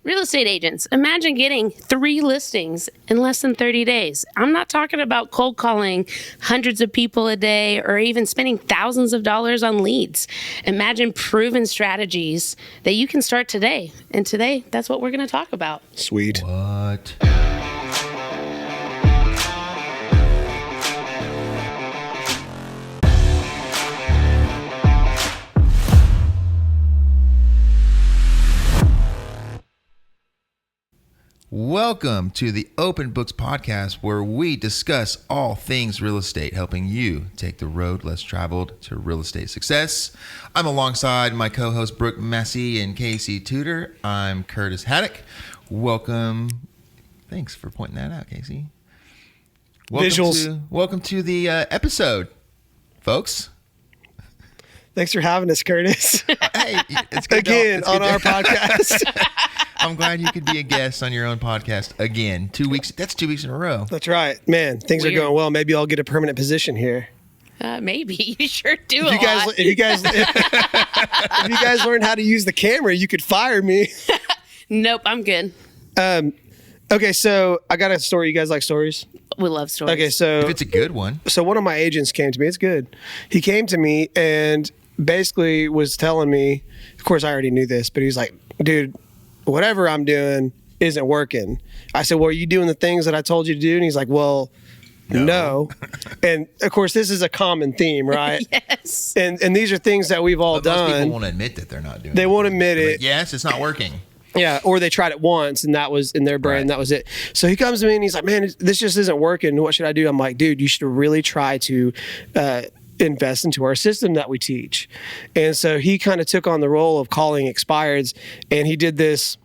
Real estate agents, imagine getting 3 listings in less than 30 days. I'm not talking about cold calling hundreds of people a day or even spending thousands of dollars on leads. Imagine proven strategies that you can start today. And today, that's what we're going to talk about. Sweet. What? Welcome to the Open Books Podcast, where we discuss all things real estate, helping you take the road less traveled to real estate success. I'm alongside my co-host Brooke Massey and Casey Tudor. I'm Curtis Haddock. Welcome. Thanks for pointing that out, Casey. Visuals. Welcome to the episode, folks. Thanks for having us, Curtis. Hey, it's good Again on our podcast. I'm glad you could be a guest on your own podcast again. 2 weeks. That's 2 weeks in a row. That's right. Man, things Weird. are going well. Maybe I'll get a permanent position here. Maybe. You sure do If you guys learn how to use the camera, you could fire me. Nope, I'm good. Okay, so I got a story. You guys like stories? We love stories. Okay, so If it's a good one. one of my agents came to me. It's good. He came to me and basically was telling me, of course, I already knew this, but he was like, dude, whatever I'm doing isn't working. I said, well, are you doing the things that I told you to do? And he's like, well, no. And of course, this is a common theme, right? Yes. And these are things that we've all But most done. people won't admit that they're not doing it. They won't admit Like, it. yes, it's not working. Yeah, or they tried it once and that was in their brain, Right. that was it. So he comes to me and he's like, man, this just isn't working. What should I do? I'm like, dude, you should really try to invest into our system that we teach. And so he kind of took on the role of calling expireds, and he did this.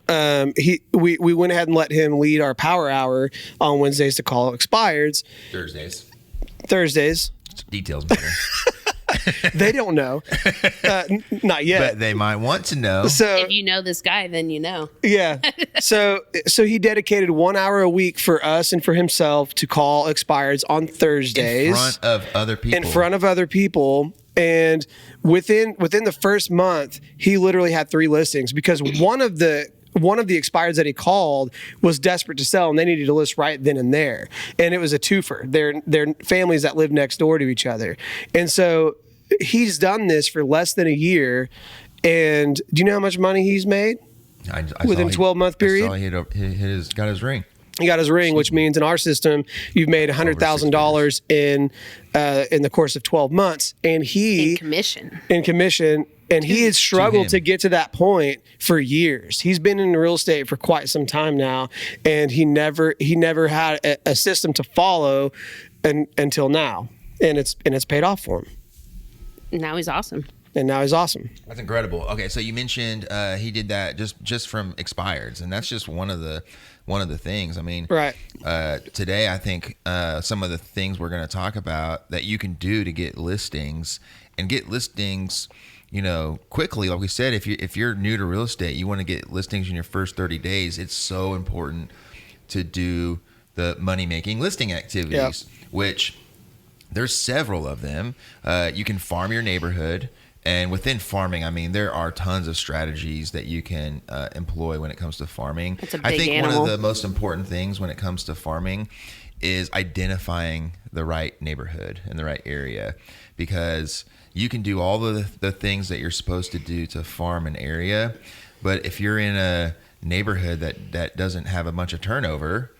We went ahead and let him lead our power hour on Wednesdays to call expireds. Thursdays. Details matter. They don't know. Not yet. But they might want to know. So If you know this guy, then you know. yeah. So he dedicated 1 hour a week for us and for himself to call expireds on Thursdays. In front of other people. In front of other people. And within the first month, he literally had 3 listings because one of the expireds that he called was desperate to sell and they needed to list right then and there. And it was a twofer. They're families that live next door to each other. And so he's done this for less than a year. And do you know how much money he's made within a 12-month period? I saw he got his ring. He got his ring, which means in our system, you've made $100,000 in the course of 12 months. And In commission. And he has struggled him. to get to that point for years. He's been in real estate for quite some time now, and he never had a system to follow until now, and it's paid off for him. Now he's awesome. And now he's awesome. That's incredible. Okay, so you mentioned he did that just from expireds, and that's just one of the things. I mean, Right. Today, I think some of the things we're going to talk about that you can do to get listings quickly. Like we said, if you're new to real estate, you want to get listings in your first 30 days. It's so important to do the money-making listing activities, which there's several of them. You can farm your neighborhood. And within farming, I mean, there are tons of strategies that you can employ when it comes to farming. It's a big I think animal. one of the most important things when it comes to farming is identifying the right neighborhood and the right area, because you can do all the things that you're supposed to do to farm an area, but if you're in a neighborhood that doesn't have a bunch of turnover,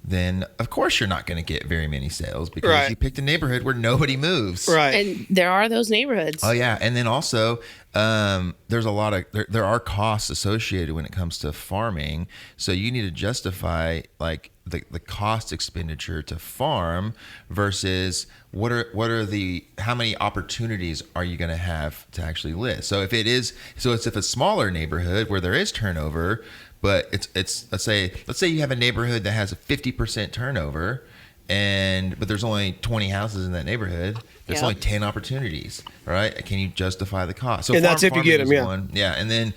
then of course you're not going to get very many sales because Right. you picked a neighborhood where nobody moves. Right. And there are those neighborhoods. Oh yeah, and then also there's a lot of there are costs associated when it comes to farming, so you need to justify like the cost expenditure to farm versus how many opportunities are you going to have to actually list. So if it's a smaller neighborhood where there is turnover, but it's let's say you have a neighborhood that has a 50% turnover, but there's only 20 houses in that neighborhood. There's only 10 opportunities, right? Can you justify the cost? So And that's if you get them, yeah. Yeah, and then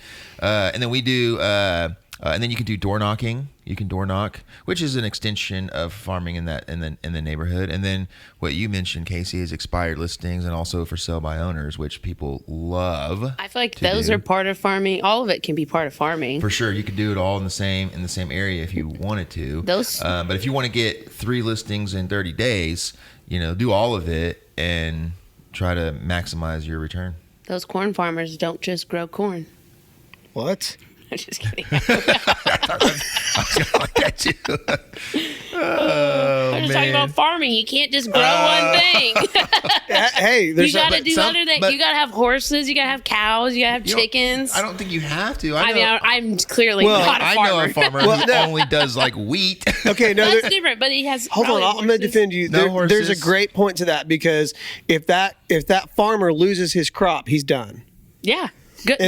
we do, and then you can do door knocking. You can door knock, which is an extension of farming in the neighborhood. And then what you mentioned, Casey, is expired listings and also for sale by owners, which people love. I feel like those are part of farming. All of it can be part of farming. For sure, you could do it all in the same area if you wanted to. But if you want to get 3 listings in 30 days, do all of it and try to maximize your return. Those corn farmers don't just grow corn. What? I'm just kidding. I was going to like that too. I'm just talking about farming. You can't just grow one thing. Hey, you got to do other things. You got to have horses. You got to have cows. You got to have chickens. I don't think you have to. I'm clearly not a farmer. I know a farmer who only does like wheat. Okay, no, that's different. But he has. Hold on, I'm going to defend you. There's a great point to that, because if that farmer loses his crop, he's done. Yeah. Good.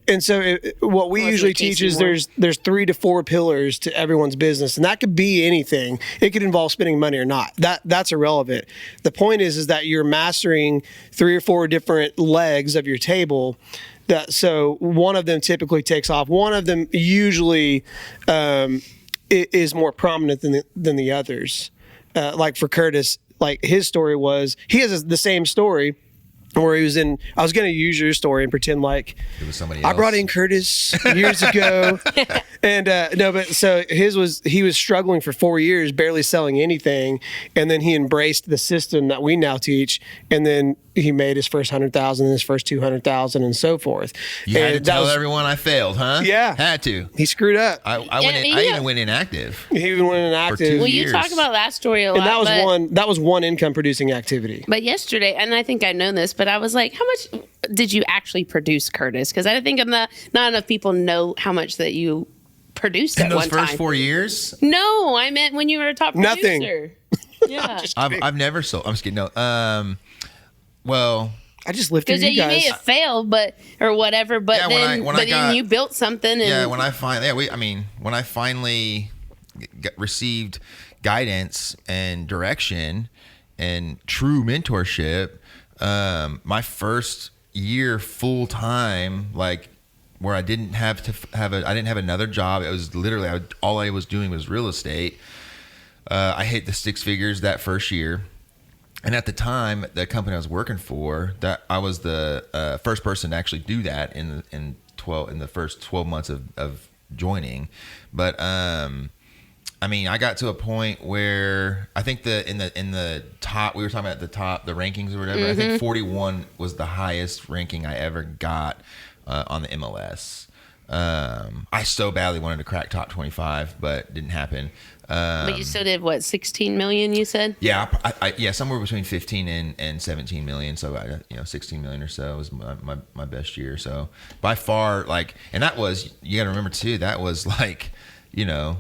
And so what we usually teach is there's 3 to 4 pillars to everyone's business, and that could be anything. It could involve spending money or not. That's irrelevant. The point is that you're mastering 3 or 4 different legs of your table. So one of them typically takes off. One of them usually is more prominent than the others. Like for Curtis, like his story was, he has the same story. Where he was in, I was going to use your story and pretend like it was somebody else. I brought in Curtis years ago, and so he was struggling for 4 years, barely selling anything, and then he embraced the system that we now teach, and then he made his first 100,000, his first 200,000, and so forth. You had to tell everyone I failed, huh? Yeah, had to. He screwed up. I even went inactive. He even went inactive. Well, you talk about that story a lot, and that was one income producing activity. But yesterday, and I think I know this, but I was like, how much did you actually produce, Curtis? Because I think not enough people know how much that you produced at one time. In those first 4 years? No, I meant when you were a top producer. Nothing. Yeah. I've never sold. I'm just kidding. No. Well, I just lifted you guys. Because you may have failed, or whatever. But then you built something. And when I finally received guidance and direction and true mentorship, my first year full time, like where I didn't have another job. It was literally all I was doing was real estate. I hit the 6 figures that first year. And at the time, the company I was working for, that I was the first person to actually do that in the first 12 months of joining. But I got to a point where I think in the top, we were talking about the rankings or whatever. Mm-hmm. I think 41 was the highest ranking I ever got on the MLS. I so badly wanted to crack top 25, but didn't happen. But you still did what, 16 million? You said? Yeah, somewhere between 15 and 17 million. So 16 million or so was my best year. So by far, and that was, you got to remember too, that was what, 9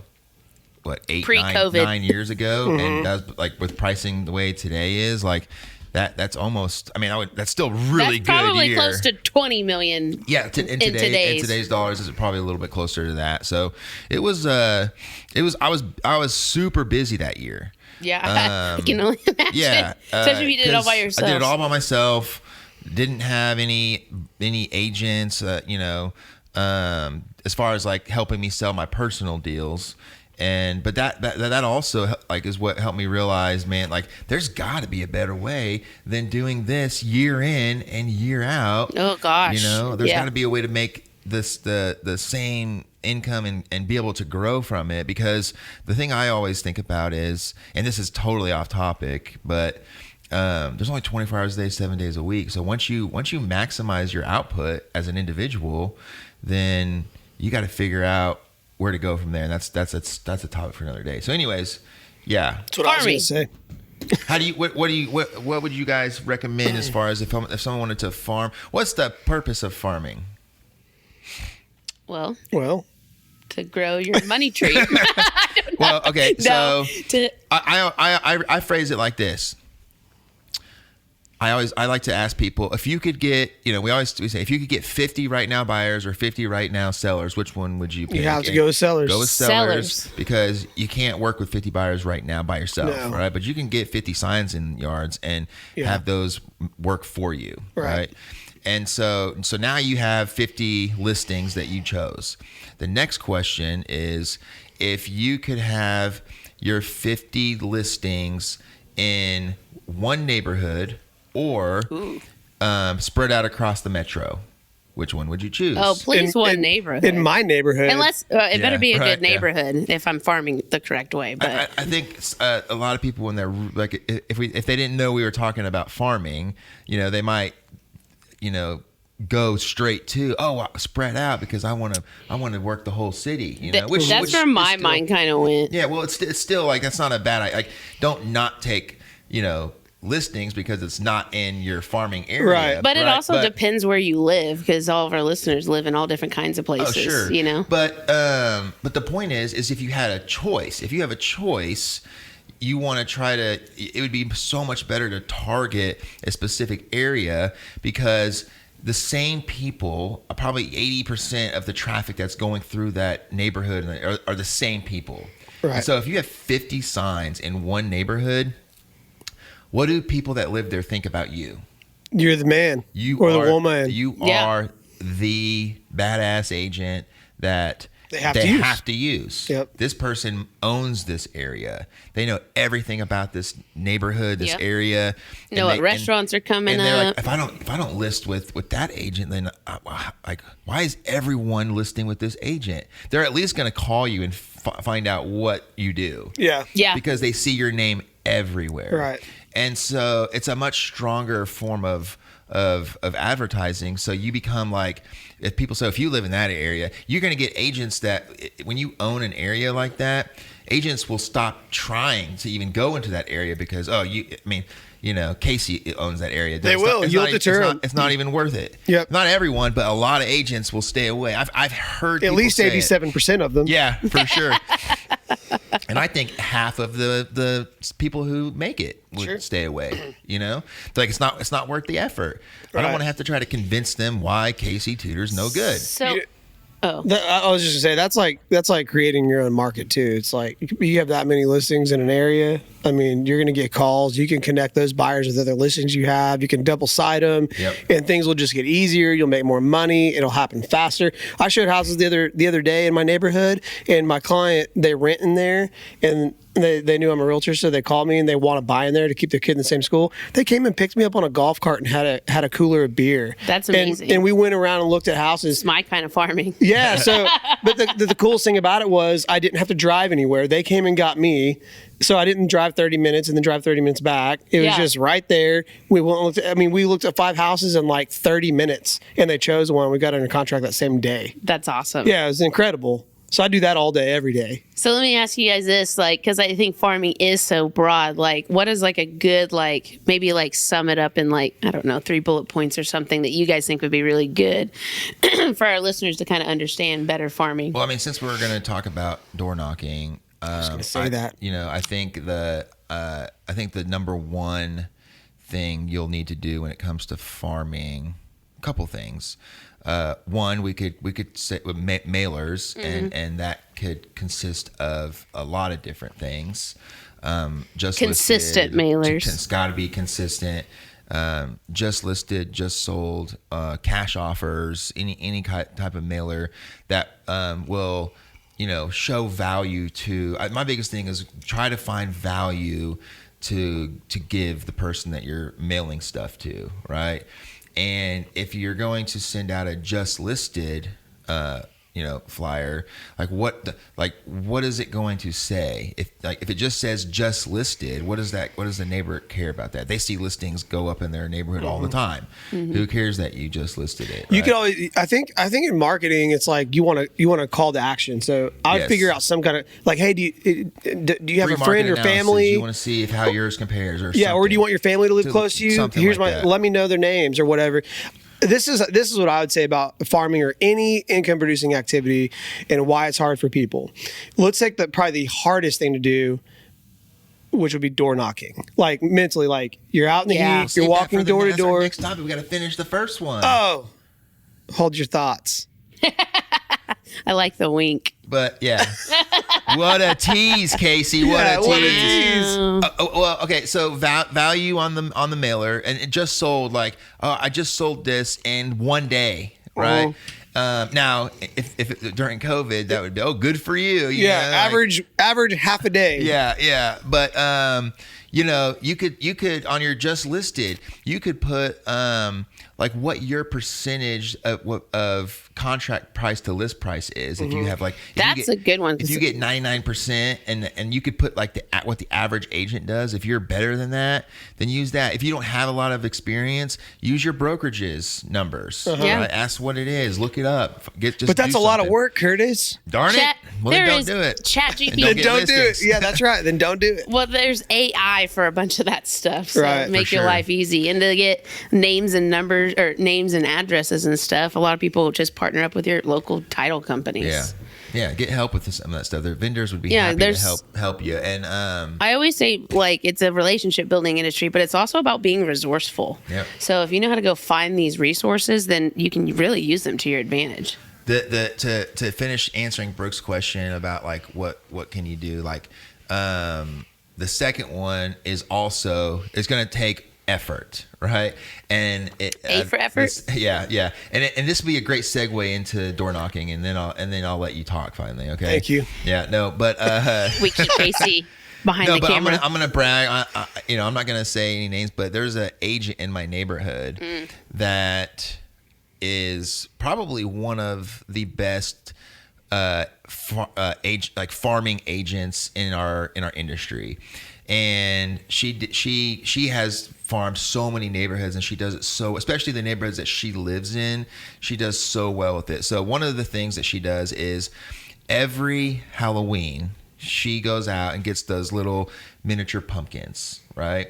years ago, mm-hmm. And that's with pricing the way today is that's almost. That's still really good. That's probably close to 20 million. Yeah, in today's dollars, is probably a little bit closer to that. So it was. I was super busy that year. Yeah, I can only imagine. Yeah, especially if you did it all by yourself. I did it all by myself. Didn't have any agents. As far as helping me sell my personal deals. But that also is what helped me realize, man, there's got to be a better way than doing this year in and year out. Oh gosh, there's got to be a way to make this the same income and be able to grow from it. Because the thing I always think about is, and this is totally off topic, but there's only 24 hours a day, 7 days a week. So once you maximize your output as an individual, then you got to figure out where to go from there, and that's a topic for another day. So, anyways, yeah, that's what I was going to say. How do you what would you guys recommend as far as if someone wanted to farm? What's the purpose of farming? Well, to grow your money tree. Well, okay, so I phrase it like this. I like to ask people, if you could get, we say, if you could get 50 right now buyers or 50 right now sellers, which one would you pick? You have to go with sellers. Go with sellers. Because you can't work with 50 buyers right now by yourself, right? But you can get 50 signs in yards and have those work for you, right? And so now you have 50 listings that you chose. The next question is, if you could have your 50 listings in one neighborhood or spread out across the metro, which one would you choose? Oh, please, one neighborhood. In my neighborhood. Unless it better be a good yeah. neighborhood if I'm farming the correct way. But I think a lot of people, when they're like, if they didn't know we were talking about farming, they might, go straight to spread out because I want to work the whole city. Which where my mind kind of went. Yeah, well, it's still like that's not a bad idea. Like, don't not take listings because it's not in your farming area. Right. But it also depends where you live, because all of our listeners live in all different kinds of places. Oh, sure. But the point is if you had a choice, you want to try to, it would be so much better to target a specific area, because the same people, probably 80% of the traffic that's going through that neighborhood are the same people. Right. And so if you have 50 signs in one neighborhood, what do people that live there think about you? You're the man. The woman. You are the badass agent that they have to use. Yep. This person owns this area. They know everything about this neighborhood, this area. Know what restaurants are coming and they're up. Like, if I don't list with that agent, then why is everyone listing with this agent? They're at least going to call you and find out what you do. Yeah. Yeah. Because they see your name everywhere. Right. And so it's a much stronger form of advertising. So you become like, if you live in that area, you're going to get agents that, when you own an area like that, agents will stop trying to even go into that area because, Casey owns that area. They will. You'll deter them. It's not even worth it. Yep. Not everyone, but a lot of agents will stay away. I've heard at least 87% of them. Yeah, for sure. And I think half of the people who make it would stay away. Like it's not worth the effort. I don't want to have to try to convince them why Casey Tudor's no good. So, I was just gonna say that's like creating your own market too. It's like you have that many listings in an area. I mean, you're gonna get calls. You can connect those buyers with other listings you have. You can double side them, and things will just get easier. You'll make more money. It'll happen faster. I showed houses the other day in my neighborhood, and my client, they rent in there, and they knew I'm a realtor, so they called me and they want to buy in there to keep their kid in the same school. They came and picked me up on a golf cart and had a cooler of beer. That's amazing. And we went around and looked at houses. It's my kind of farming. Yeah. So, but the coolest thing about it was I didn't have to drive anywhere. They came and got me. So I didn't drive 30 minutes and then drive 30 minutes back. It was just right there. We looked at 5 houses in like 30 minutes, and they chose one. We got under contract that same day. That's awesome. Yeah, it was incredible. So I do that all day, every day. So let me ask you guys this, because I think farming is so broad. What is a good, maybe sum it up in 3 bullet points or something that you guys think would be really good for our listeners to kind of understand better farming? Well, since we're going to talk about door knocking, I was going to say that. I think the number one thing you'll need to do when it comes to farming, a couple things. One, we could say mailers, and that could consist of a lot of different things. Just consistent listed, mailers. It's got to be consistent. Just listed, just sold, cash offers, any type of mailer that will show value to. My biggest thing is try to find value to give the person that you're mailing stuff to, right? And if you're going to send out a just listed, flyer, what is it going to say? If it just says just listed, what does the neighbor care about that? They see listings go up in their neighborhood all the time. Mm-hmm. Who cares that you just listed it? Right? You could always. I think in marketing, it's like you want to call to action. So I would figure out some kind of hey, do you have a friend or family? You want to see how yours compares, or or do you want your family to live close to you? Here's let me know their names or whatever. This is what I would say about farming or any income producing activity and why it's hard for people. Let's take probably the hardest thing to do, which would be door knocking. Mentally, you're out in the heat, you're walking door to door. Next topic, we got to finish the first one. Oh, hold your thoughts. I like the wink. But yeah, what a tease, Casey! What a tease! Well, okay. So value on the mailer, and it just sold I just sold this in one day, right? Now, if during COVID, that would be good for you. Yeah, average half a day. Yeah. But you could on your just listed, you could put like what your percentage of contract price to list price is. If you have that's a good one. If you get 99% and you could put like what the average agent does. If you're better than that, then use that. If you don't have a lot of experience, use your brokerage's numbers. Yeah. Right? Ask what it is. Look it up. But that's a lot of work, Curtis. Darn it. Well, then don't do it. Chat GPT. Don't Then don't do it. Yeah, that's right. Then don't do it. Well, there's AI for a bunch of that stuff, so Right, make for your sure. life easy. And to get names and numbers or names and addresses and stuff, a lot of people just partner up with your local title companies. Yeah. Get help with some of that stuff. Their vendors would be Yeah, happy to there's- help you. And I always say, like, it's a relationship building industry, but it's also about being resourceful. Yep. So if you know how to go find these resources, then you can really use them to your advantage. to finish answering Brooke's question about like what can you do, like the second one is also it's going to take effort, right? And A for effort. Yeah. And this would be a great segue into door knocking, and then I'll let you talk finally. Okay. Thank you. Yeah. No, but We keep Casey behind no, the but camera. I'm gonna brag. I'm not gonna say any names, but there's an agent in my neighborhood that is probably one of the best farming agents in our industry, and she has farmed so many neighborhoods, and she does it so, especially the neighborhoods that she lives in, she does so well with it. So one of the things that she does is every Halloween she goes out and gets those little miniature pumpkins, right?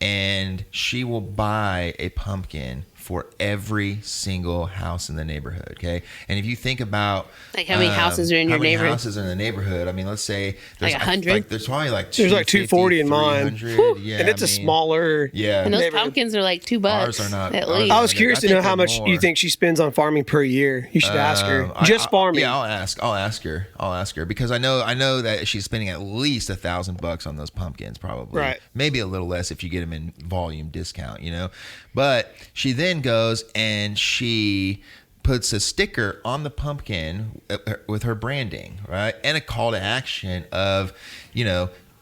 And she will buy a pumpkin for every single house in the neighborhood. Okay. And if you think about Like how many houses are in your how many neighborhood? houses are in the neighborhood, I mean, let's say there's Like 100? there's probably like There's like 240 in mine. 300. Yeah, And it's a smaller. Yeah. and those neighborhood. pumpkins are like $2 Ours are not- at ours least. I was curious I to think know how they're much more. you think she spends on farming per year. You should ask her. Just farming. Yeah, I'll ask her because I know that she's spending at least $1,000 on those pumpkins, probably. Right. Maybe a little less if you get them in volume discount, But she then goes and she puts a sticker on the pumpkin with her branding, right, and a call to action of,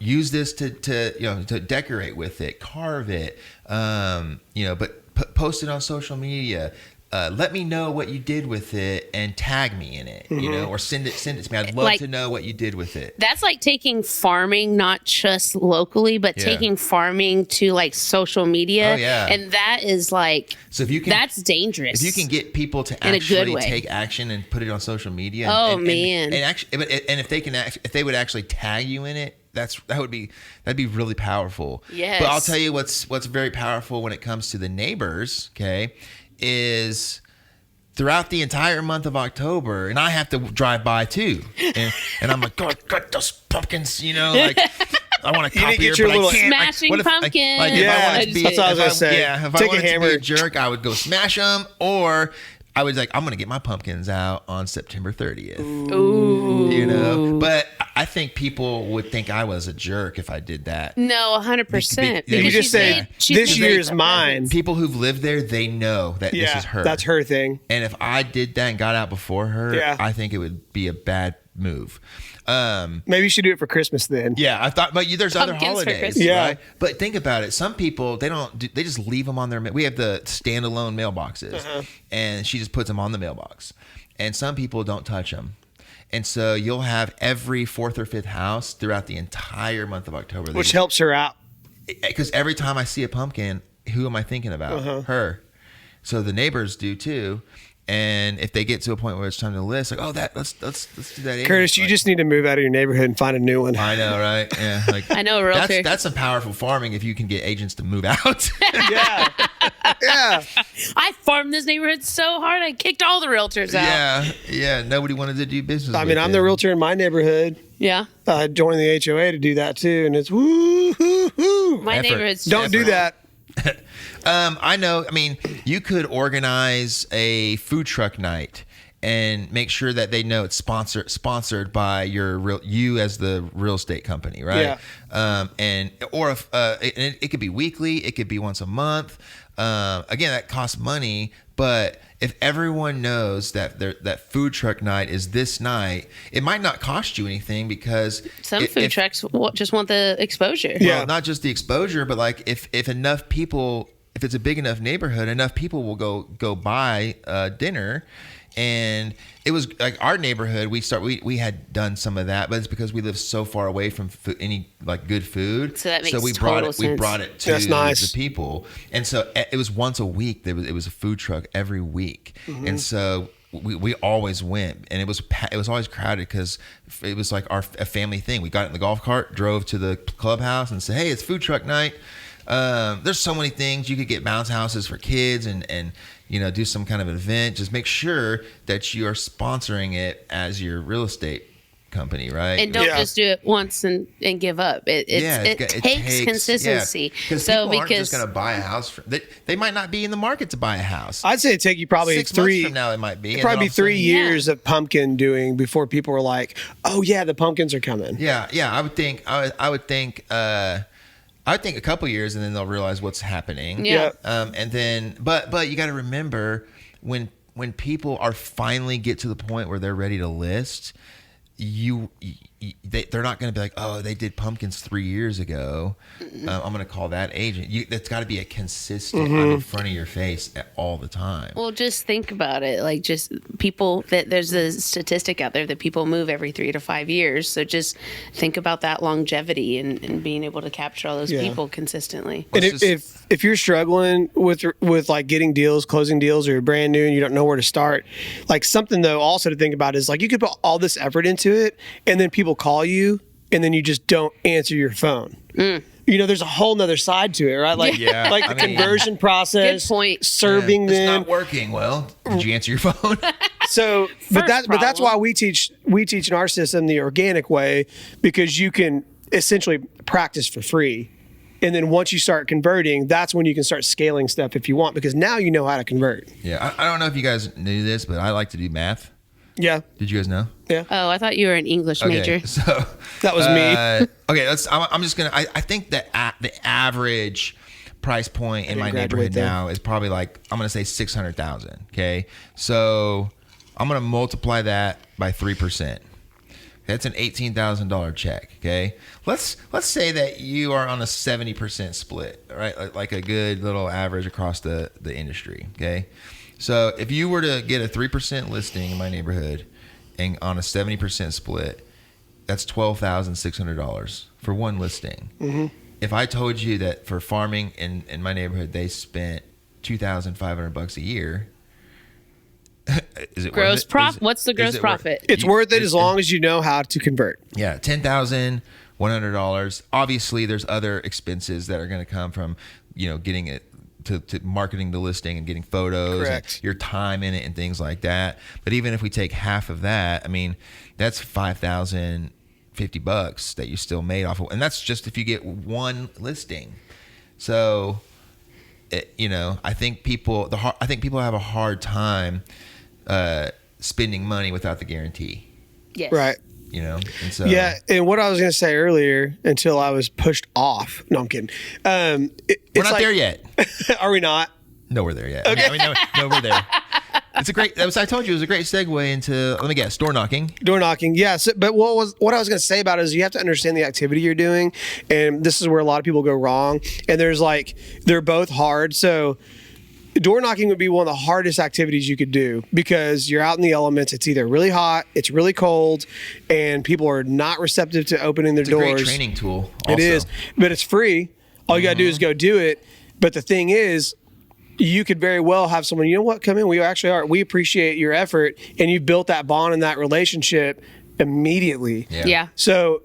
use this to decorate with it, carve it, but post it on social media. Let me know what you did with it and tag me in it, or send it to me. I'd love to know what you did with it. That's like taking farming, not just locally, but taking farming to like social media. Oh, yeah. And that is like, So if you can, that's dangerous. if you can get people to In a good actually way. take action and put it on social media, Man. and actually, and if they would actually tag you in it, that'd be really powerful. Yes. But I'll tell you what's very powerful when it comes to the neighbors. Okay, is throughout the entire month of October, and I have to drive by too, and I'm like, God, got those pumpkins, like. I want to You need copy to get her, your but little- I can't. Smashing What if- pumpkins. if I Yeah, wanted to be, that's what I was if gonna say. Yeah, if I Take a wanted to hammer. be a jerk, I would go smash them, or I was like, I'm going to get my pumpkins out on September 30th. Ooh. But I think people would think I was a jerk if I did that. No, 100%. You You just say, this year's mine. People who've lived there, they know that this Yeah, is her. that's her thing. And if I did that and got out before her, Yeah. I think it would be a bad move. Maybe you should do it for Christmas then. Yeah, I thought, but there's other Pumpkins for holidays, Christmas. Yeah. right? But think about it. Some people they just leave them on their. We have the standalone mailboxes, and she just puts them on the mailbox. And some people don't touch them, and so you'll have every fourth or fifth house throughout the entire month of October. Which helps her out. Because every time I see a pumpkin, who am I thinking about? Her. So the neighbors do too. And if they get to a point where it's time to list, like, let's do that. Curtis, you just need to move out of your neighborhood and find a new one. I know, right? Yeah, like I know a realtor. That's some powerful farming if you can get agents to move out. Yeah. Yeah. I farmed this neighborhood so hard, I kicked all the realtors out. yeah. Nobody wanted to do business. I mean, I'm the realtor in my neighborhood. Yeah. I joined the HOA to do that too, and it's woo hoo hoo. My Effort. neighborhood's Don't do that. I know. I mean, you could organize a food truck night and make sure that they know it's sponsored by you as the real estate company, right? Yeah. And it could be weekly, it could be once a month. again, that costs money, but if everyone knows that that food truck night is this night, it might not cost you anything because some food trucks just want the exposure. Well, not just the exposure, but like if enough people, if it's a big enough neighborhood, enough people will go buy dinner. And it was like our neighborhood. We had done some of that, but it's because we live so far away from any like good food. So that makes we total sense. We brought it to the people, and so it was once a week. It was a food truck every week, and so we always went, and it was always crowded because it was like a family thing. We got in the golf cart, drove to the clubhouse, and said, "Hey, it's food truck night." There's so many things you could get bounce houses for kids and do some kind of event. Just make sure that you are sponsoring it as your real estate company, right? And don't just do it once and give up. It takes consistency. Because people aren't just going to buy a house. They might not be in the market to buy a house. I'd say it'd take you probably 6 three. months from now, it might be. Probably be 3 years of pumpkin doing before people were like, "Oh yeah, the pumpkins are coming." Yeah. I would think. I would think a couple years, and then they'll realize what's happening. Yeah. And then, but you got to remember when people are finally get to the point where they're ready to list, they're not going to be like, oh, they did pumpkins 3 years ago. I'm going to call that agent. That's got to be a consistent I'm in front of your face all the time. Well, just think about it. Like, just people that there's a statistic out there that people move every 3 to 5 years. So just think about that longevity and being able to capture all those people consistently. And if you're struggling with like getting deals, closing deals, or you're brand new and you don't know where to start, like something though also to think about is like you could put all this effort into it, and then people call you, and then you just don't answer your phone. There's a whole nother side to it, right? Like, like the conversion process, Good point. serving It's them. not working. Well, did you answer your phone? So, but that's why we teach in our system the organic way, because you can essentially practice for free. And then once you start converting, that's when you can start scaling stuff if you want, because now you know how to convert. Yeah. I don't know if you guys knew this, but I like to do math. Yeah. Did you guys know? Yeah. Oh, I thought you were an English major. So that was me. Okay, I'm just gonna. I think that the average price point in my neighborhood now is probably like, I'm gonna say 600,000. Okay, so I'm gonna multiply that by 3%. That's an $18,000 check. Okay, let's say that you are on a 70% split, right? Like a good little average across the industry. Okay. So if you were to get a 3% listing in my neighborhood and on a 70% split, that's $12,600 for one listing. Mm-hmm. If I told you that for farming in my neighborhood, they spent $2,500 a year, is it gross profit? What's the gross it profit? It's worth it as long as you know how to convert. Yeah, $10,100. Obviously, there's other expenses that are going to come from getting it to marketing the listing and getting photos, and your time in it and things like that. But even if we take half of that, I mean, that's $5,050 that you still made off of, and that's just if you get one listing. So, I think people have a hard time spending money without the guarantee. Yes. Right. And so and what I was going to say earlier until I was pushed off. No, I'm kidding. We're not there yet. Are we not? No, we're there yet. Okay. I mean, no, we're there. It's a great. I told you it was a great segue into. Let me guess, door knocking. Door knocking, yes. But what I was going to say about it is you have to understand the activity you're doing, and this is where a lot of people go wrong. And they're both hard. So door knocking would be one of the hardest activities you could do because you're out in the elements. It's either really hot, it's really cold, and people are not receptive to opening their doors. It's a great training tool. Also. It is, but it's free. All you got to do is go do it. But the thing is, you could very well have someone, come in. We appreciate your effort, and you built that bond and that relationship immediately. Yeah. So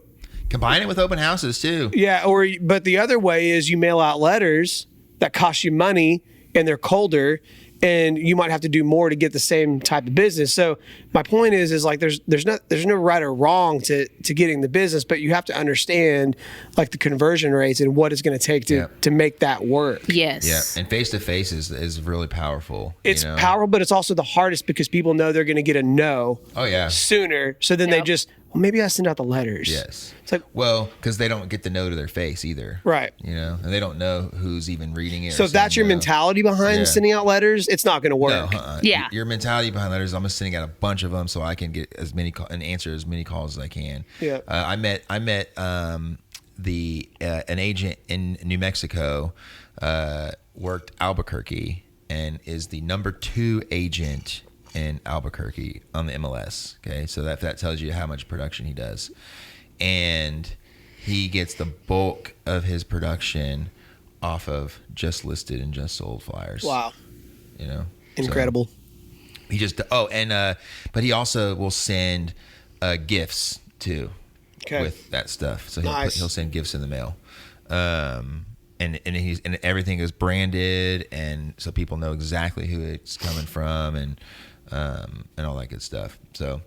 combine it with open houses too. Yeah. But the other way is you mail out letters that cost you money and they're colder, and you might have to do more to get the same type of business. So my point is like there's no right or wrong to getting the business, but you have to understand like the conversion rates and what it's going to take to make that work. Yes. Yeah, and face to face is really powerful. It's powerful, but it's also the hardest because people know they're going to get a no. Oh yeah. Sooner, so then they just well, maybe I send out the letters. Yes. It's like, well, because they don't get to know to their face either. right. You know, and they don't know who's even reading it. So or if that's your saying no. mentality behind Yeah. sending out letters, it's not going to work. No, Yeah. Your mentality behind letters, I'm just sending out a bunch of them so I can get as many and answer as many calls as I can. Yeah. I met an agent in New Mexico, worked Albuquerque, and is the number 2 agent in Albuquerque on the MLS. Okay, so that tells you how much production he does, and he gets the bulk of his production off of just listed and just sold flyers. Wow. You know, Incredible. So he just but he also will send gifts too. Okay. With that stuff, so Nice. he'll send gifts in the mail, and everything is branded, and so people know exactly who it's coming from, and all that good stuff. So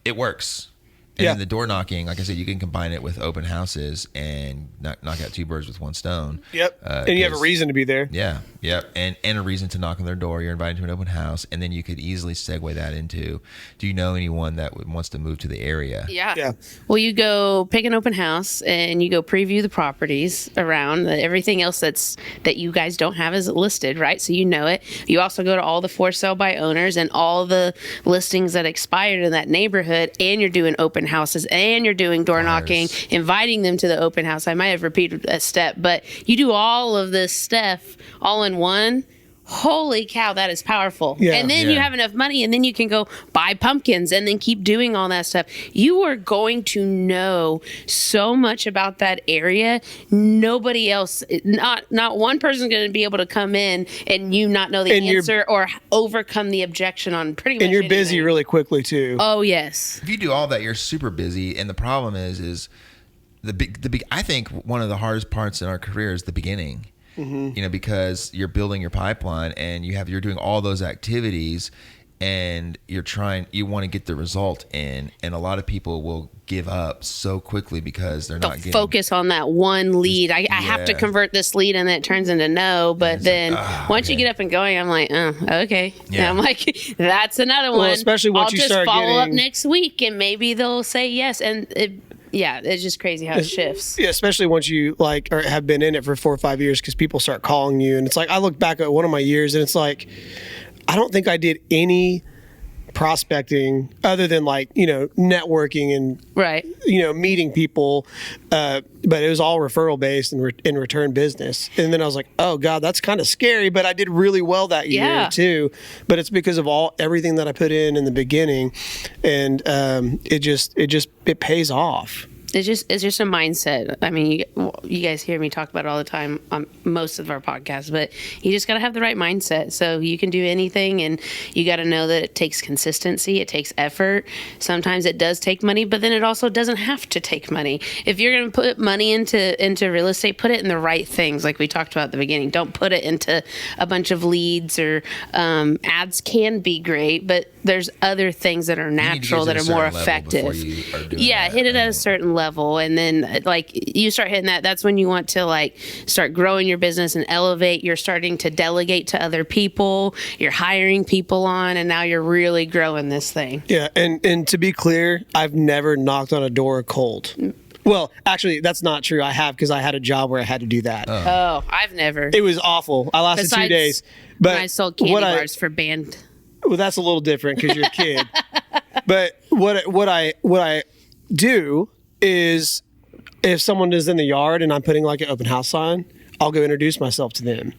it works. And then the door knocking, like I said, you can combine it with open houses and knock out 2 birds with 1 stone. Yep. And you have a reason to be there. Yeah, yep, and a reason to knock on their door. You're invited to an open house, and then you could easily segue that into, do you know anyone that wants to move to the area? Yeah. Yeah. Well, you go pick an open house and you go preview the properties around. Everything else that you guys don't have is listed, right? So you know it. You also go to all the for sale by owners and all the listings that expired in that neighborhood, and you're doing open houses, and you're doing door knocking, inviting them to the open house. I might have repeated a step, but you do all of this stuff all in one. Holy cow, that is powerful. Yeah. And then you have enough money, and then you can go buy pumpkins and then keep doing all that stuff. You are going to know so much about that area. Nobody else, not one person's going to be able to come in and you not know the answer or overcome the objection on pretty much And you're anything. busy really quickly too. Oh, yes. If you do all that, you're super busy, and the problem is the big. I think one of the hardest parts in our career is the beginning. Mm-hmm. You know, because you're building your pipeline and you're doing all those activities, and you want to get the result in, and a lot of people will give up so quickly because they're not getting focus on that one lead. I have to Yeah. convert this lead, and then it turns into no. But then once you get up and going, I'm like, oh, okay. Yeah. And I'm like, that's another one. especially once I'll you just start follow up getting- next week, and maybe they'll say yes. And it's just crazy how it shifts. Yeah, especially once you or have been in it for 4 or 5 years, because people start calling you, and it's like I look back at one of my years, and it's like I don't think I did any prospecting other than networking and Right. meeting people, but it was all referral based and in return business. And then I was like, oh god, that's kind of scary, but I did really well that year Yeah. too. But it's because of everything that I put in the beginning, and it pays off. It's just a mindset. I mean, you guys hear me talk about it all the time on most of our podcasts, but you just got to have the right mindset. So you can do anything, and you got to know that it takes consistency, it takes effort. Sometimes it does take money, but then it also doesn't have to take money. If you're going to put money into real estate, put it in the right things, like we talked about at the beginning. Don't put it into a bunch of leads or ads. Can be great, but there's other things that are natural that are more effective. Hit it at a certain level, and then you start hitting that. That's when you want to start growing your business and elevate. You're starting to delegate to other people. You're hiring people on, and now you're really growing this thing. Yeah, and to be clear, I've never knocked on a door cold. Well, actually, that's not true. I have, because I had a job where I had to do that. Oh, I've never. It was awful. I lasted 2 days. But when I sold candy bars for band. Well, that's a little different because you're a kid. But what I do is, if someone is in the yard and I'm putting an open house sign, I'll go introduce myself to them.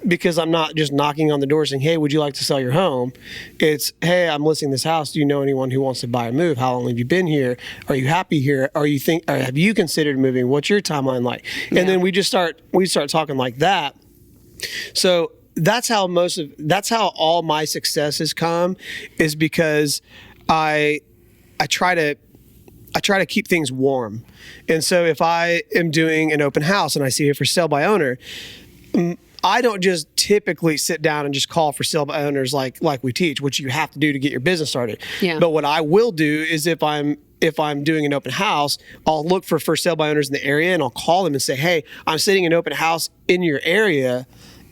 Because I'm not just knocking on the door saying, hey, would you like to sell your home? It's, hey, I'm listing this house. Do you know anyone who wants to buy or move? How long have you been here? Are you happy here? Or have you considered moving? What's your timeline like? Yeah. And then we start talking like that. So that's how all my success has come, is because I try to keep things warm. And so if I am doing an open house and I see it for sale by owner, I don't just typically sit down and just call for sale by owners like we teach, which you have to do to get your business started. Yeah. But what I will do is, if I'm doing an open house, I'll look for sale by owners in the area, and I'll call them and say, hey, I'm sitting an open house in your area.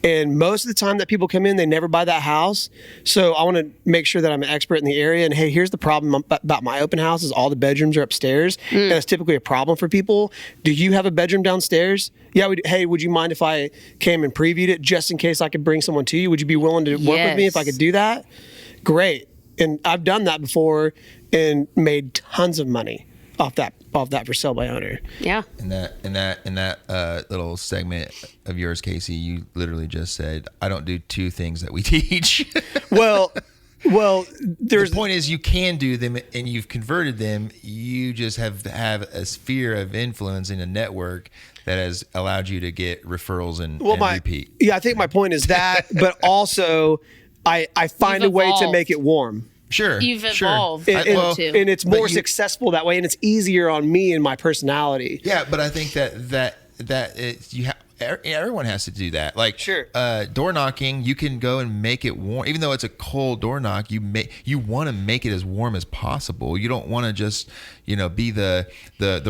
And most of the time that people come in, they never buy that house. So I want to make sure that I'm an expert in the area. And hey, here's the problem about my open house is all the bedrooms are upstairs. And that's typically a problem for people. Do you have a bedroom downstairs? Yeah. Hey, would you mind if I came and previewed it just in case I could bring someone to you? Would you be willing to work with me if I could do that? Great. And I've done that before and made tons of money off that for sale by owner. Yeah. In that little segment of yours, Casey, you literally just said, "I don't do two things that we teach." Well, there's the point is you can do them and you've converted them. You just have a sphere of influence in a network that has allowed you to get referrals and repeat. Yeah, I think my point is that, but also I find a way to make it warm. Sure. You've evolved. And it's more successful that way, and it's easier on me and my personality. Yeah, but I think everyone has to do that. Like, sure. Door knocking, you can go and make it warm. Even though it's a cold door knock, you want to make it as warm as possible. You don't want to just, be the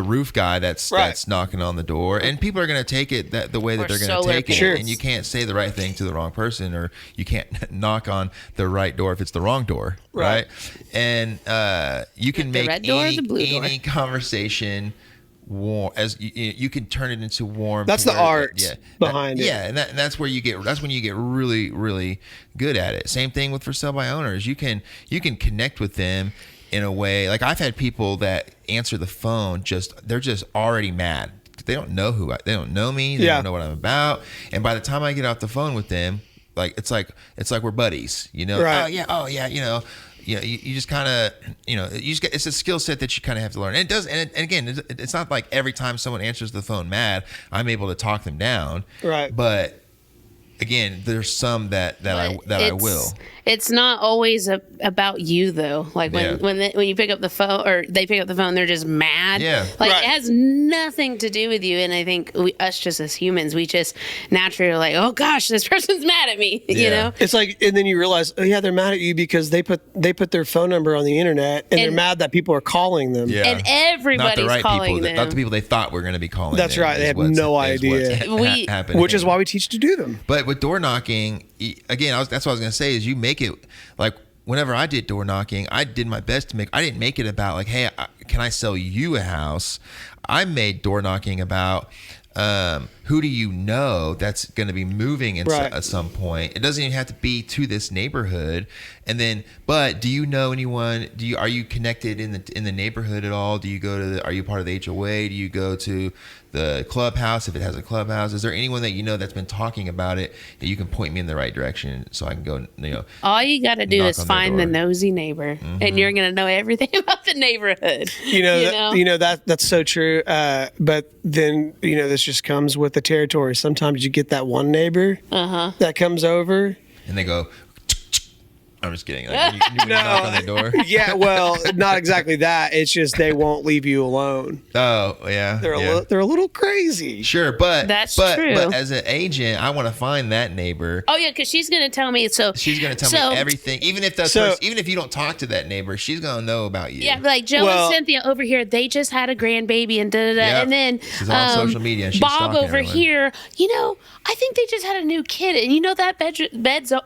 roof guy that's knocking on the door. And people are going to take it the way that they're going to take it. Sure. And you can't say the right thing to the wrong person, or you can't knock on the right door if it's the wrong door. Right. And you can make any conversation warm, as you can turn it into warm. That's the art behind it. Yeah, and that's where that's when you get really, really good at it. Same thing with for sale by owners. You can connect with them in a way. Like, I've had people that answer the phone they're just already mad. They don't know they don't know me. They don't know what I'm about. And by the time I get off the phone with them, like it's like we're buddies. Right. Oh yeah. You just kind of, it's a skill set that you kind of have to learn. And it does, and again, it's not like every time someone answers the phone mad, I'm able to talk them down. Right. But again, there's some that I will. It's not always about you though. Like when you pick up the phone or they pick up the phone, they're just mad. Yeah. Like it has nothing to do with you. And I think us just as humans, we just naturally are like, oh gosh, this person's mad at me. Yeah. You know? It's like, and then you realize, oh yeah, they're mad at you because they put their phone number on the internet and they're mad that people are calling them. Yeah. And everybody's not the right calling people, them. Not the people they thought were going to be calling. That's right. They have no idea. Happening. Which is why we teach to do them. But with door knocking, again, that's what I was going to say is you make it like, whenever I did door knocking, I did my best to I didn't make it about like, hey, can I sell you a house? I made door knocking about who do you know that's going to be moving at some point. It doesn't even have to be to this neighborhood. And then, but do you know anyone? Are you connected in the neighborhood at all? Do you go to are you part of the HOA? Do you go to the clubhouse if it has a clubhouse? Is there anyone that you know that's been talking about it that you can point me in the right direction so I can go, all you got to do is find the nosy neighbor and you're going to know everything about the neighborhood. That's so true. But then, this just comes with the territory. Sometimes you get that one neighbor that comes over and they go, I'm just kidding. Like, you knock on the door. Yeah, well, not exactly that. It's just they won't leave you alone. Oh, yeah. They're a little crazy. Sure, but that's true. But as an agent, I want to find that neighbor. Oh yeah, because she's going to tell me. So she's going to tell me everything. Even if you don't talk to that neighbor, she's going to know about you. Yeah, like Joe and Cynthia over here, they just had a grandbaby and da da da. And then she's on social media. And she's Bob over everyone. Here, I think they just had a new kid, and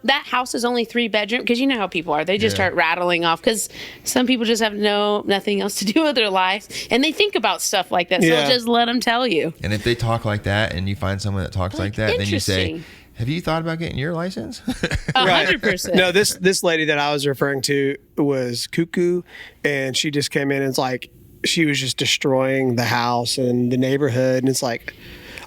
that house is only 3 bedroom because you know how people are. They just start rattling off because some people just have nothing else to do with their life, and they think about stuff like that. So just let them tell you. And if they talk like that, and you find someone that talks like that, then you say, "Have you thought about getting your license?" 100%. No, this lady that I was referring to was cuckoo, and she just came in and it's like she was just destroying the house and the neighborhood, and it's like,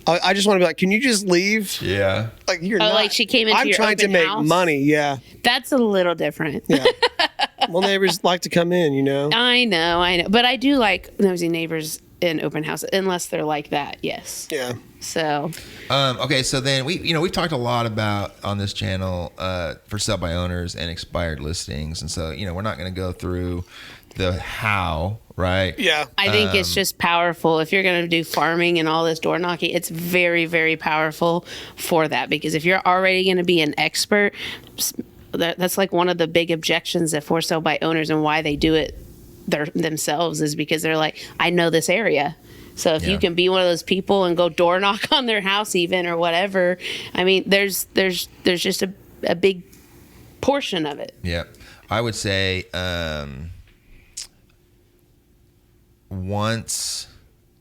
I just want to be like, can you just leave? Yeah. Like you're not. Like she came into your trying to open make house? money. Yeah. That's a little different. Yeah. Well, neighbors like to come in, I know. But I do like nosy neighbors in open house, unless they're like that. Yes. Yeah. So. Okay. So then we've talked a lot about on this channel for sell by owners and expired listings, and so we're not going to go through the how. Right. Yeah. I think it's just powerful. If you're going to do farming and all this door knocking, it's very, very powerful for that. Because if you're already going to be an expert, that's like one of the big objections that for sale by owners and why they do it themselves is because they're like, I know this area. So if Yeah. you can be one of those people and go door knock on their house even or whatever, I mean, there's just a big portion of it. Yeah, I would say once,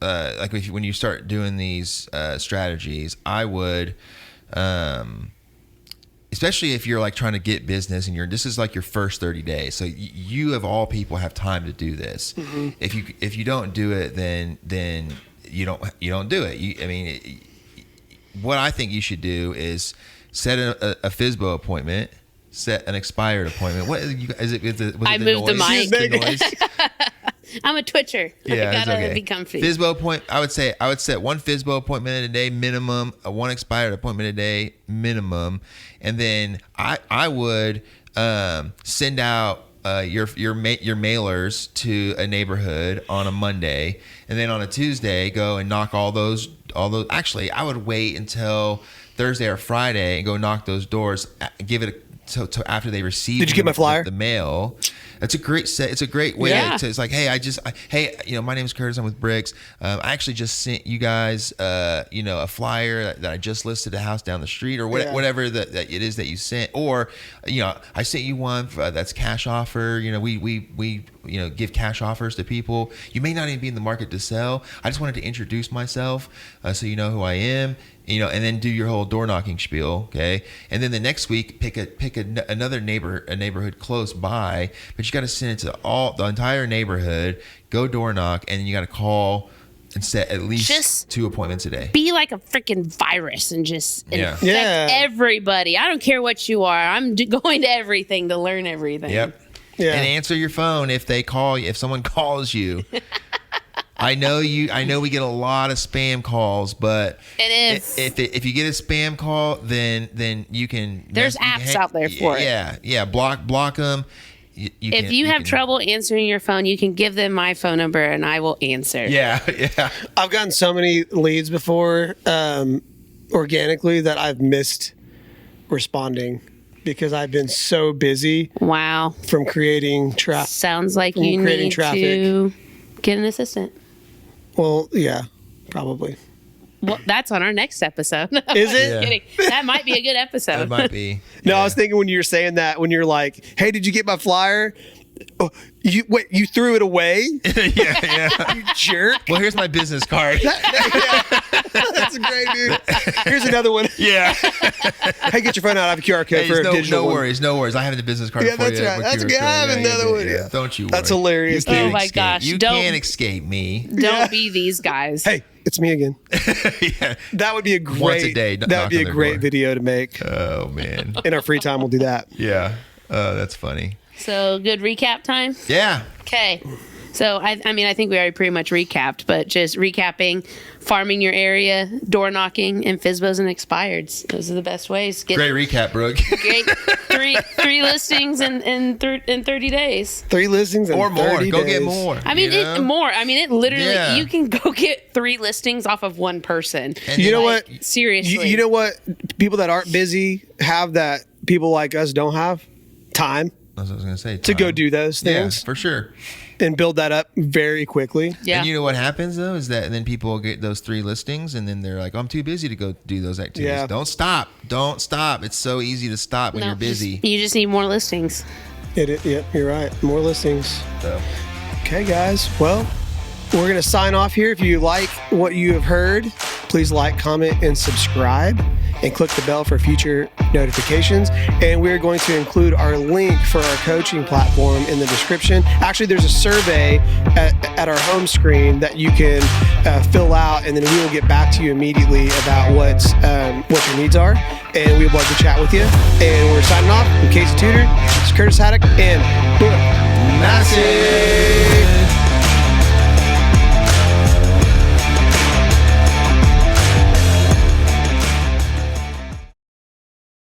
like when you start doing these strategies, I would, especially if you're like trying to get business and this is like your first 30 days. So you of all people have time to do this. Mm-hmm. If you don't do it, then you don't do it. What I think you should do is set a FSBO appointment. Set an expired appointment. What is it? Was it I the moved the noise? mic. The noise? I'm a twitcher. Yeah, I it's gotta okay. be comfy. FSBO appointment. I would set one FSBO appointment a day minimum, one expired appointment a day minimum, and then I would send out your mailers to a neighborhood on a Monday, and then on a Tuesday go and knock all those. Actually, I would wait until Thursday or Friday and go knock those doors. Give it so after they receive. Did you get my flyer? The mail. It's a great set. It's a great way Yeah. to. It's like, hey, my name is Curtis. I'm with Bricks. I actually just sent you guys, a flyer that I just listed a house down the street or Yeah. whatever that it is that you sent. Or, I sent you one that's cash offer. We give cash offers to people. You may not even be in the market to sell. I just wanted to introduce myself so you know who I am. And then do your whole door knocking spiel, okay? And then the next week, pick another neighborhood close by, but you got to send it to the entire neighborhood. Go door knock, and then you got to call and set at least Just 2 appointments a day. Be like a freaking virus and just infect Yeah. everybody. I don't care what you are. I'm going to everything to learn everything. Yep. Yeah. And answer your phone if they call you. If someone calls you. I know we get a lot of spam calls, but And if you get a spam call, then you can. There's apps out there for it. Yeah. Block them. If you have trouble answering your phone, you can give them my phone number and I will answer. Yeah. I've gotten so many leads before organically that I've missed responding because I've been so busy Wow. from creating traffic. Sounds like you creating need traffic. to get an assistant. Well, yeah, probably. Well, that's on our next episode. Is it? Yeah. Kidding. That might be a good episode. That might be. No, Yeah. I was thinking when you were saying that, when you're like, "Hey, did you get my flyer?" Oh, you threw it away, yeah. you jerk. Well, here's my business card. That's great, dude. Here's another one. Yeah. Hey, get your phone out. I have a QR code for a digital no one. worries. I have the business card Yeah, for that's you. right. with That's QR good. I code. have another one. Yeah. Don't you worry. That's hilarious, You can't dude. Oh my escape- gosh, You don't- can't escape me. Don't be these guys. Hey, it's me again. Yeah. That would be a great. Once a day, That knock would be on a their great door. video to make. Oh man. In our free time, we'll do that. Yeah. That's funny. So good recap time. Yeah. Okay. So I think we already pretty much recapped, but just recapping: farming your area, door knocking, and FSBOs and expireds. Those are the best ways. Get Great recap, Brooke. great three listings in 30 days. 3 listings in Or more. 30 Go get days. more. I mean, you know? it literally, Yeah. you can go get 3 listings off of one person. And You know Like, what? Seriously. You know what? People that aren't busy have that people like us don't have time That's what I was gonna say. to go Time. do those Yeah, things for sure. and build that up very quickly. Yeah. And you know what happens though is that then people get those 3 listings and then they're like, I'm too busy to go do those activities. Yeah. Don't stop. It's so easy to stop when No, you're busy. You just need more listings. Yep, you're right. More listings. So. Okay, guys. Well, we're going to sign off here. If you like what you have heard, please like, comment, and subscribe, and click the bell for future notifications. And we're going to include our link for our coaching platform in the description. Actually, there's a survey at our home screen that you can fill out, and then we will get back to you immediately about what your needs are. And we'd love to chat with you. And we're signing off. I'm Casey Tudor. It's Curtis Haddock and Brooke Massey.